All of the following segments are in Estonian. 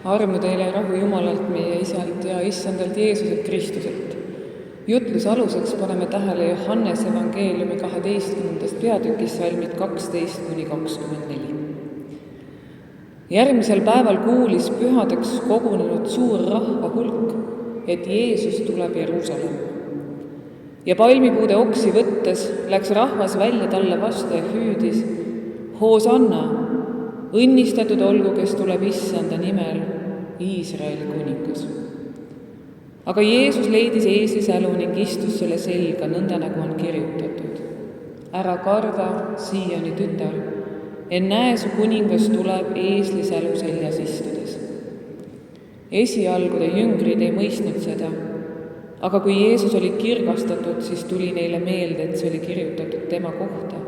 Armu teile rahu Jumalalt, meie Isalt ja Issandalt Jeesuselt Kristuselt. Jutluse aluseks paneme tähele Johannese evangeeliumi 12. peatükis salmid 12–24. Järgmisel päeval kuulis pühadeks kogunenud suur rahva hulk, et Jeesus tuleb Jeruusalemma. Ja palmipuude oksi võttes läks rahvas välja talle vastu ja hüüdis: Hoosanna! Õnnistatud olgu, kes tuleb Issanda nimel, Iisraeli kuningas. Aga Jeesus leidis eesli sälu ning istus selle selga, nõnda nagu on kirjutatud: Ära karda, Sioni tütar, ennäe, su kuningas tuleb eesli sälu seljas istudes. Esialgu jüngrid ei mõistnud seda, aga kui Jeesus oli kirgastatud, siis tuli neile meelde, et see oli kirjutatud tema kohta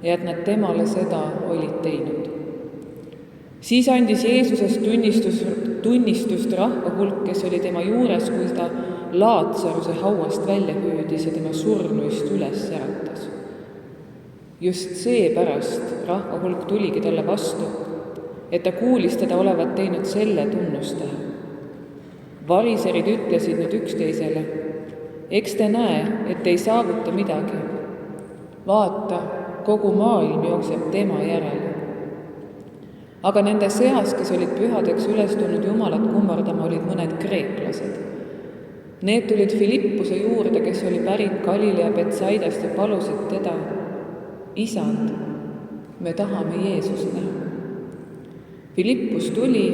ja et nad temale seda olid teinud. Siis andis Jeesusest tunnistust rahva hulk, kes oli tema juures, kui ta Laatsaruse hauast välja hüüdis ja tema surnuist üles äratas. Just seepärast rahva hulk tuligi talle vastu, et ta kuulis teda olevat teinud selle tunnustähe. Variserid ütlesid nüüd üksteisele: Eks te näe, et ei saavuta midagi. Vaata, kogu maailm jookseb tema järele. Aga nende seas, kes olid pühadeks üles tulnud Jumalat kummardama, olid mõned kreeklased. Need tulid Filippuse juurde, kes oli pärit Galilea Betsaidast ja palusid teda: Isand, me tahame Jeesust näha. Filippus tuli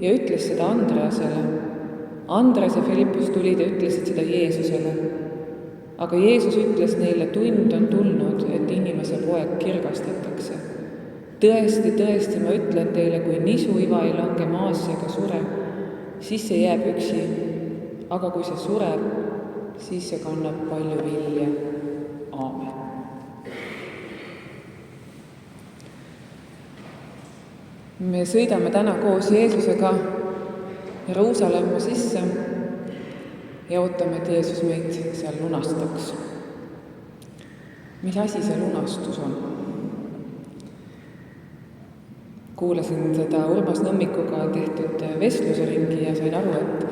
ja ütles seda Andreasele. Andres ja Filippus tulid ja ütlesid seda Jeesusele. Aga Jeesus ütles neile: Tund on tulnud, et inimese poeg kirgastatakse. Tõesti, tõesti, ma ütlen teile, kui nisuiva ei lange maasse ega sure, siis see jääb üksi, aga kui see sureb, siis see kannab palju vilja. Aamen. Me sõidame täna koos Jeesusega Jeruusalemma sisse ja ootame, et Jeesus meid seal lunastaks. Mis asi see lunastus on? Kuulasin seda Urmas Nõmmikuga tehtud vestlusringi ja sain aru, et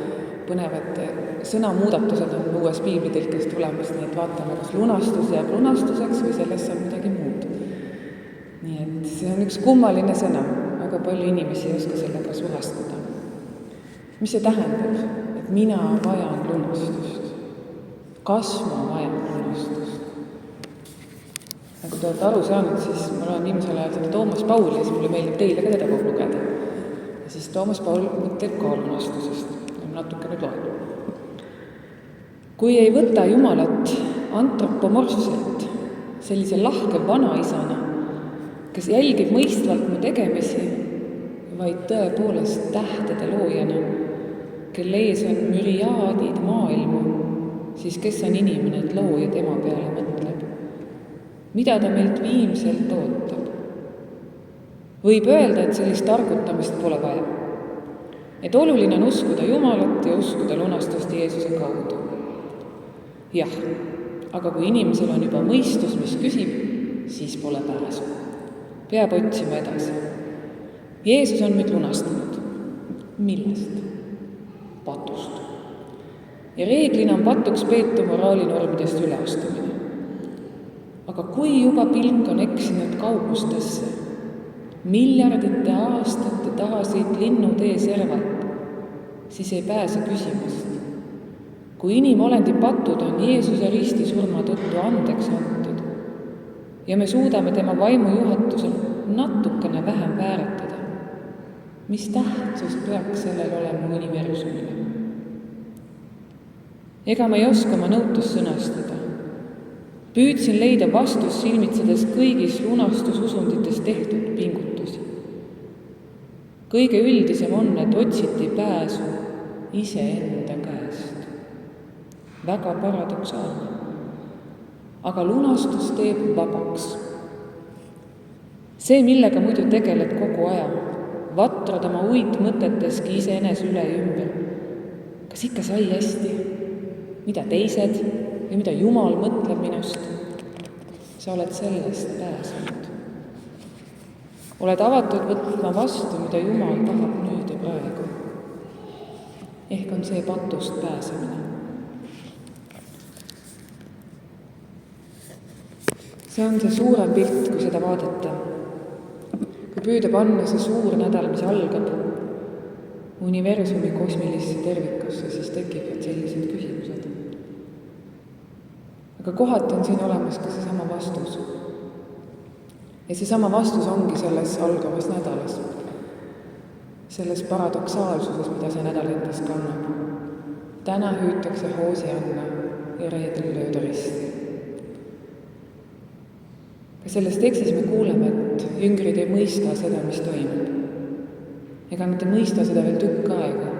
põnevad sõnamuudatused on uues piiblitõlkes tulemas, nii et vaatame, kas lunastus jääb lunastuseks või sellest saab midagi muud. Nii et see on üks kummaline sõna, väga palju inimesi ei oska sellega surastada. Mis see tähendab, et mina vajan lunastust? Kas ma vajan lunastust? Nagu te olete aru saanud, siis ma loen viimasel ajal seda Toomas Pauli ja siis mulle meeldib teile ka teda kogu lugeda. Ja siis Toomas Paul mõtleb ka lunastusest. Natuke nüüd loen. Kui ei võta Jumalat antropomorfselt, sellise lahke vanaisana, kes jälgib mõistvalt mu tegemisi, vaid tõepoolest tähtede loojana, kelle ees on müriaadid maailmu, siis kes on inimene, et looja tema peale mõtleb? Mida ta meilt viimselt ootab? Võib öelda, et sellist targutamist pole vaja. Et oluline on uskuda Jumalat ja uskuda lunastust Jeesuse kaudu. Jah, aga kui inimesel on juba mõistus, mis küsib, siis pole pääsu. Peab otsima edasi. Jeesus on meid lunastanud. Millest? Patust. Ja reeglina on patuks peetu moraalinormidest üleastumine. Aga kui juba pilk on eksinud kaugustesse, miljardite aastate tahasid linnutee servat, siis ei pääse küsimast. Kui inimolendi patud on Jeesuse ristisurma tõttu andeks antud ja me suudame tema vaimujuhatusel natukene vähem vääratada, mis tähtsust peaks sellel olema universumile? Ega ma ei oska oma nõutust sõnastada. Püüdsin leida vastus silmitsedes kõigis lunastususundites tehtud pingutusi. Kõige üldisem on, et otsiti pääsu iseenda käest. Väga paradoksaalne. Aga lunastus teeb vabaks. See, millega muidu tegeled kogu aja, vatrad oma uitmõteteski iseenes üle ja ümber. Kas ikka sai hästi? Mida teised ja mida Jumal mõtleb minust? Sa oled sellest pääsenud. Oled avatud võtma vastu, mida Jumal tahab nüüd ja praegu. Ehk on see patust pääsemine. See on see suurem pilt, kui seda vaadata. Kui püüda panna see suur nädal, mis algab universumi kosmilisse tervikusse, siis tekivad sellised küsimused. Aga kohati on siin olemas ka seesama vastus. Ja seesama vastus ongi selles algavas nädalas. Selles paradoksaalsuses, mida see nädal endast kannab. Täna hüütakse Hoosianna ja reedel lööda risti. Ka selles tekstis me kuuleme, et jüngrid ei mõista seda, mis toimub. Ega nad ei mõista seda veel tükk aega.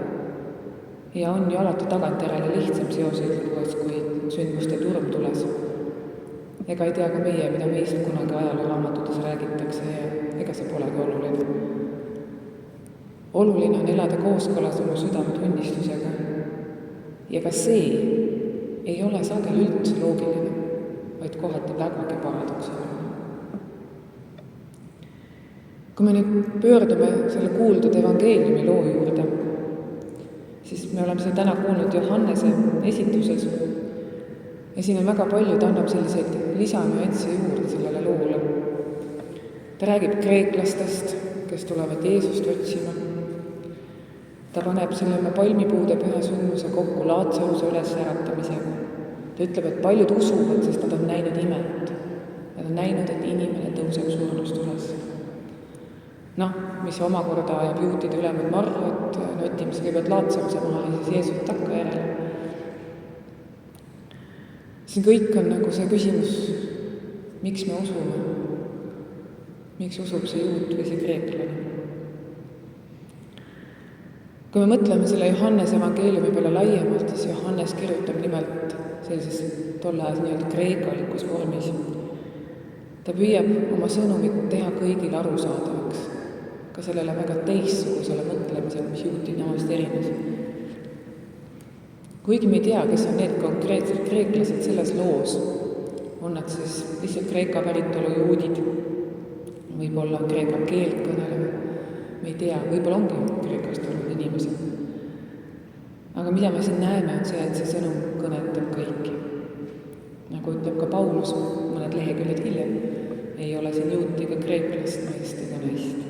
Ja on ju alati tagantjärele lihtsam seoseid luues, kui sündmuste turm tules. Ega ei tea ka meie, mida meist kunagi ajalooraamatutes räägitakse ja ega see polegi oluline. Oluline on elada kooskõlas oma südametunnistusega. Ja ka see ei ole sageli üldse loogiline, vaid kohati vägagi paradoksaalne. Kui me nüüd pöördume selle kuuldud evangeeliumi loo juurde, siis me oleme seda täna kuulnud Johannese esituses ja siin on väga palju, ta annab selliseid lisanüansse juurde sellele loole. Ta räägib kreeklastest, kes tulevad Jeesust otsima. Ta paneb selle palmipuude püha sündmuse kokku Laatsaruse üles äratamisega. Ta ütleb, et paljud usuvad, sest nad on näinud imet. Nad on näinud, et inimene tõuseb surnust üles. Mis omakorda ajab juutide ülemad marru, et notime kõigepealt Laatsaruse maha ja siis Jeesust takka järele. Siin kõik on nagu see küsimus, miks me usume, miks usub see juut või see kreeklane. Kui me mõtleme selle Johannese evangeeliumi peale laiemalt, siis Johannes kirjutab nimelt sellises tolle ajas nii-öelda kreekalikus vormis. Ta püüab oma sõnumit teha kõigile arusaadavaks, ka sellele väga teistsugusele mõtlemisele, mis juutid namast erines. Kuigi me ei tea, kes on need konkreetsed kreeklased selles loos, on nad siis lihtsalt kreeka päritolu juudid, võib-olla kreeka keelt kõnelema, me ei tea, võib-olla ongi kreekast olnud inimesed. Aga mida me siin näeme, on see, et see sõnum kõnetab kõiki. Nagu ütleb ka Paulus mõned leheküljed hiljem, ei ole siin juuti ega kreeklast, meest ega naist.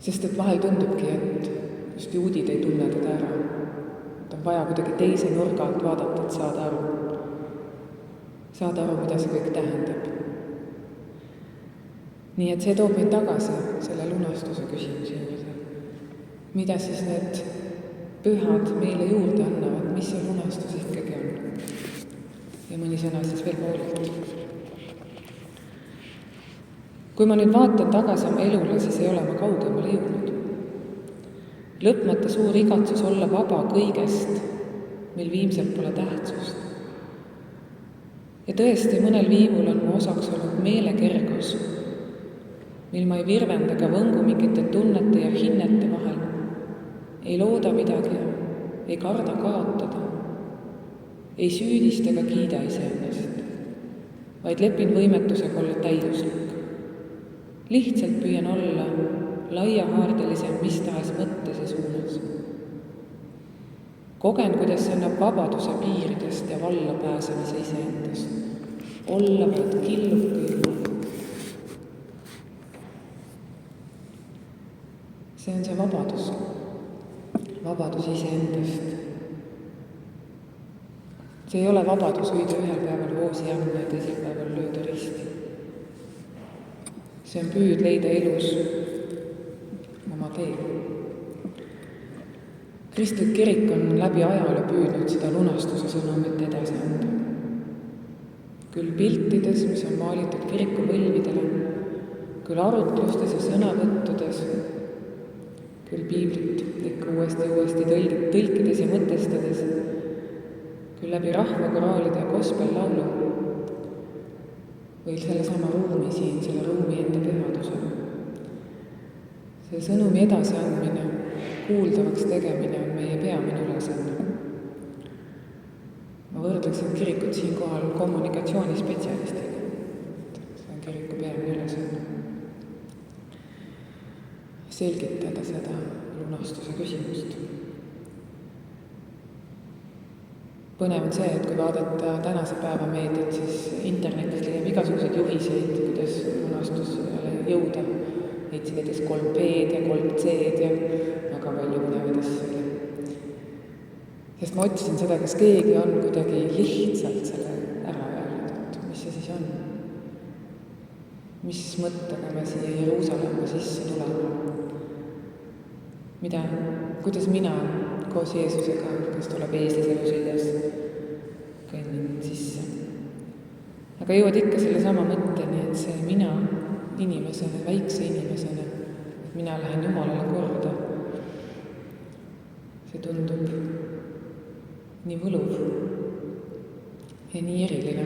Sest et vahel tundubki, et just juudid ei tunne teda ära. Et on vaja kuidagi teise nurga alt vaadata, et saada aru. Saada aru, mida see kõik tähendab. Nii et see toob meid tagasi selle lunastuse küsimuse juurde. Mida siis need pühad meile juurde annavad, mis see lunastus ikkagi on? Ja mõni sõna siis veel poolilt. Kui ma nüüd vaatan tagasi oma elule, siis ei ole ma kaugemale jõudnud. Lõpmata suur igatsus olla vaba kõigest, mil viimselt pole tähtsust. Ja tõesti, mõnel viimul on mu osaks olnud meelekergus, mil ma ei virvenda ka võngu mingite tunnete ja hinnete vahel, ei looda midagi, ei karda kaotada, ei süüdista ega kiida iseennast, vaid lepin võimetusega olla täiuslik. Lihtsalt püüan olla laiahaardelisem mis tahes mõttes ja suunas. Kogen, kuidas see annab vabaduse piiridest ja valla pääsemise iseendast. Olla vaid killuke jumal. See on see vabadus. Vabadus iseendast. See ei ole vabadus hüüda ühel päeval Hoosianna ja teisel päeval lööda risti. See on püüd leida elus oma tee. Kristlik kirik on läbi ajaloo püüdnud seda lunastuse sõnumit edasi anda. Küll piltides, mis on maalitud kiriku võlvidele, küll arutlustes ja sõnavõttudes, küll piiblit ikka uuesti tõlkides ja mõtestades, küll läbi rahvakoraalide ja gospel-laulu, või sellesama ruumi siin, selle ruumi enda pühaduse. See sõnumi edasiandmine, kuuldavaks tegemine on meie peamine ülesanne. Ma võrdleksin kirikut siinkohal kommunikatsioonispetsialistiga. See on kiriku peamine ülesanne. selgitada seda lunastuse küsimust. Põnev on see, et kui vaadata tänase päeva meediat, siis internetis leiab igasuguseid juhiseid, kuidas lunastusele jõuda. Leitsides 3P-d ja 3C-d ja väga palju põnevaid asju oli. Sest ma otsisin seda, kas keegi on kuidagi lihtsalt selle ära öelnud, et mis see siis on. Mis mõttega me siia Jeruusalemma sisse tuleme. Kuidas mina koos Jeesusega, kes tuleb eesliselu seljas, kõnnin sisse. Aga jõuad ikka selle sama mõtteni, et see mina inimesena, väikse inimesena, et mina lähen Jumalale korda. See tundub nii võluv ja nii eriline.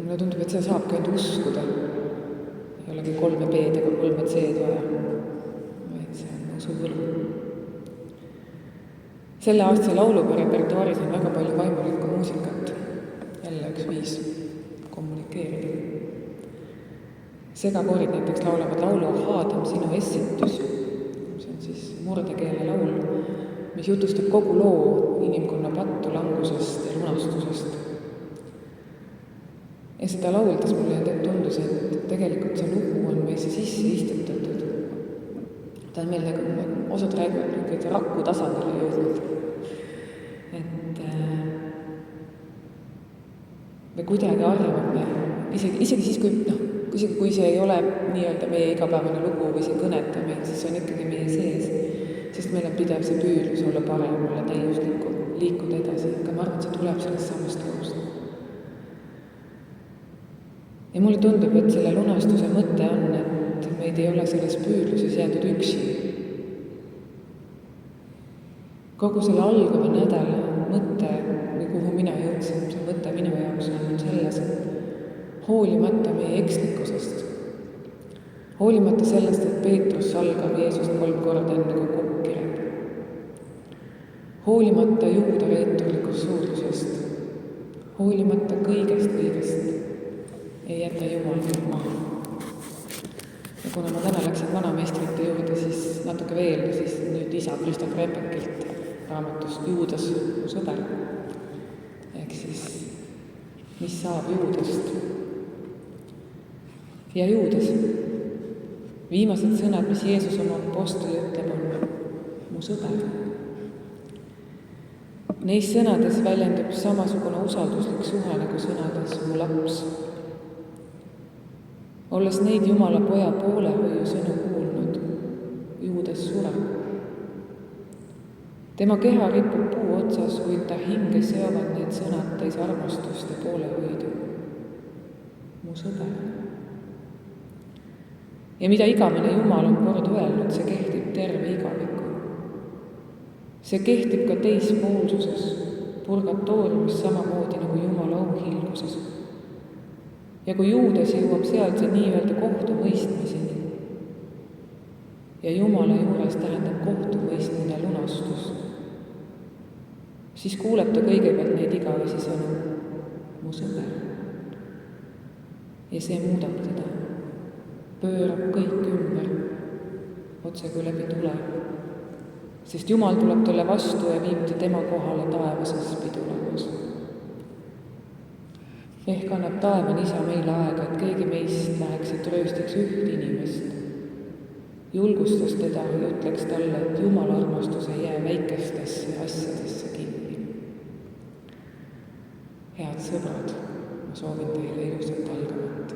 Mulle tundub, et seda saabki ainult uskuda. Ei olegi 3P-d ega 3C-d vaja. Vaid see on usu võlu. Selle aastase laulupeo repertuaaris on väga palju vaimulikku muusikat. Jälle üks viis kommunikeerida. Segakoorid näiteks laulavad laulu Haadam sinu essitus. See on siis murdekeele laul, mis jutustab kogu loo inimkonna pattu langusest ja lunastusest. Ja seda lauldes mulle tundus, et tegelikult see lugu on meisse sisse istutatud. Ta on meil osad räägivad rakku tasandile jõudnud. Me kuidagi arvame, isegi siis, kui see ei ole nii-öelda meie igapäevane lugu või see kõneta meid, siis on ikkagi meie sees. Sest meil on pidev see püüdlus olla parem, olla täiuslikum, liikuda edasi. Aga ma arvan, et see tuleb sellest samast loust. Ja mulle tundub, et selle lunastuse mõte on, et meid ei ole selles püüdluses jäetud üksi. Kogu selle algava nädala mõte, või kuhu mina jõudsin, see mõte minu jaoks on selles, et hoolimata meie ekslikusest, hoolimata sellest, et Peetrus salgab Jeesust 3 korda enne kui kokk kireb, hoolimata juuda reeturlikust suurusest, hoolimata kõigest, ei jäta Jumal maha. Ja kuna ma täna läksin vanameistrite juurde, siis natuke veel, siis nüüd isa Kristof Repekilt raamatust Juudas, mu sõber. Ehk siis, mis saab Juudast? Ja Juudas. Viimased sõnad, mis Jeesus oma apostli ütleb, on mu sõber. Neis sõnades väljendub samasugune usalduslik suhe nagu sõnades mu laps. Olles neid Jumala poja poolehoiu sõnu kuulnud, Juudas sureb. Tema keha ripub puu otsas, kuid ta hinge seovad need sõnad täis armastust ja poolehoidu. Mu sõber. Ja mida igamene Jumal on kord öelnud, see kehtib terve igaviku. See kehtib ka teispoolsuses, purgatooriumis samamoodi nagu Jumala auhiilguses. Ja kui Juudas jõuab sealt see nii-öelda kohtumõistmiseni ja Jumala juures tähendab kohtumõistmine lunastust, siis kuuleb ta kõigepealt neid igavesi sõnu, mu sõber. Ja see muudab teda, pöörab kõik ümber, otse kui läbi tule, sest Jumal tuleb talle vastu ja viib ta tema kohale taevases pidulamas. Ehk annab taevan isa meile aega, et keegi meist läheks ja trööstiks üht inimest. Julgustas teda ja ütleks talle, et Jumala armastus ei jää väikestesse asjadesse kinni. Head sõbrad, ma soovin teile ilusat algavat.